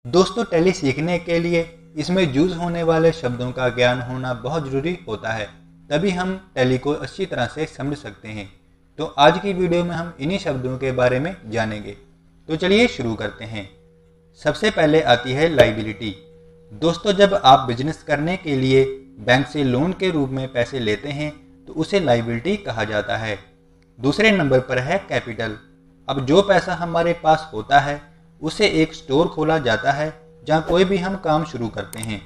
दोस्तों, टैली सीखने के लिए इसमें यूज होने वाले शब्दों का ज्ञान होना बहुत ज़रूरी होता है, तभी हम टैली को अच्छी तरह से समझ सकते हैं। तो आज की वीडियो में हम इन्हीं शब्दों के बारे में जानेंगे। तो चलिए शुरू करते हैं। सबसे पहले आती है लायबिलिटी। दोस्तों, जब आप बिजनेस करने के लिए बैंक से लोन के रूप में पैसे लेते हैं तो उसे लायबिलिटी कहा जाता है। दूसरे नंबर पर है कैपिटल। अब जो पैसा हमारे पास होता है उसे एक स्टोर खोला जाता है जहाँ कोई भी हम काम शुरू करते हैं।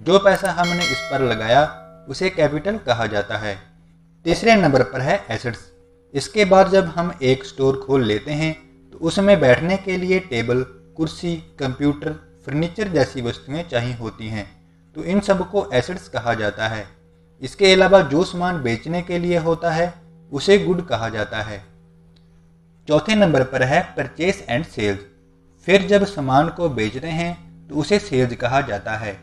जो पैसा हमने इस पर लगाया उसे कैपिटल कहा जाता है। तीसरे नंबर पर है एसेट्स। इसके बाद जब हम एक स्टोर खोल लेते हैं तो उसमें बैठने के लिए टेबल, कुर्सी, कंप्यूटर, फर्नीचर जैसी वस्तुएं चाहिए होती हैं, तो इन सब को एसेट्स कहा जाता है। इसके अलावा जो सामान बेचने के लिए होता है उसे गुड कहा जाता है। चौथे नंबर पर है परचेस एंड सेल्स। फिर जब सामान को बेचते हैं तो उसे सेल्स कहा जाता है।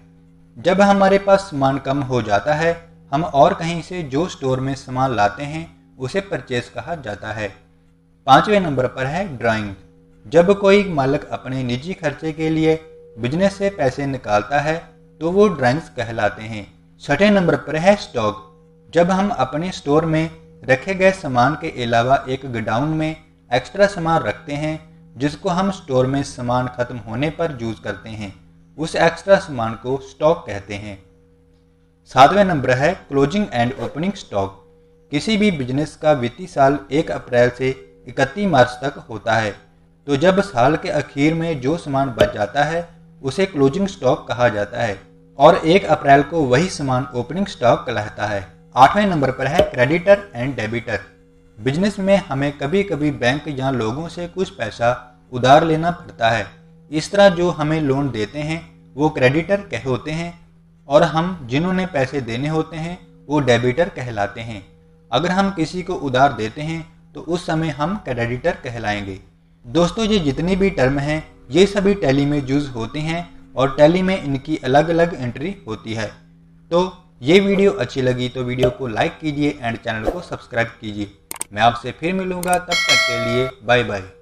जब हमारे पास सामान कम हो जाता है, हम और कहीं से जो स्टोर में सामान लाते हैं उसे परचेस कहा जाता है। पांचवें नंबर पर है ड्राइंग। जब कोई मालिक अपने निजी खर्चे के लिए बिजनेस से पैसे निकालता है तो वो ड्राइंग्स कहलाते हैं। छठे नंबर पर है स्टॉक। जब हम अपने स्टोर में रखे गए सामान के अलावा एक गोडाउन में एक्स्ट्रा सामान रखते हैं जिसको हम स्टोर में सामान खत्म होने पर यूज करते हैं, उस एक्स्ट्रा सामान को स्टॉक कहते हैं। सातवें नंबर है क्लोजिंग एंड ओपनिंग स्टॉक। किसी भी बिजनेस का वित्तीय साल 1 अप्रैल से 31 मार्च तक होता है, तो जब साल के आखिर में जो सामान बच जाता है उसे क्लोजिंग स्टॉक कहा जाता है और 1 अप्रैल को वही सामान ओपनिंग स्टॉक कहलाता है। आठवें नंबर पर है क्रेडिटर एंड डेबिटर। बिजनेस में हमें कभी कभी बैंक या लोगों से कुछ पैसा उधार लेना पड़ता है। इस तरह जो हमें लोन देते हैं वो क्रेडिटर होते हैं और हम जिन्होंने पैसे देने होते हैं वो डेबिटर कहलाते हैं। अगर हम किसी को उधार देते हैं तो उस समय हम क्रेडिटर कहलाएंगे। दोस्तों, ये जितनी भी टर्म हैं ये सभी टैली में यूज होती हैं और टैली में इनकी अलग अलग एंट्री होती है। तो ये वीडियो अच्छी लगी तो वीडियो को लाइक कीजिए एंड चैनल को सब्सक्राइब कीजिए। मैं आपसे फिर मिलूंगा, तब तक के लिए बाय बाय।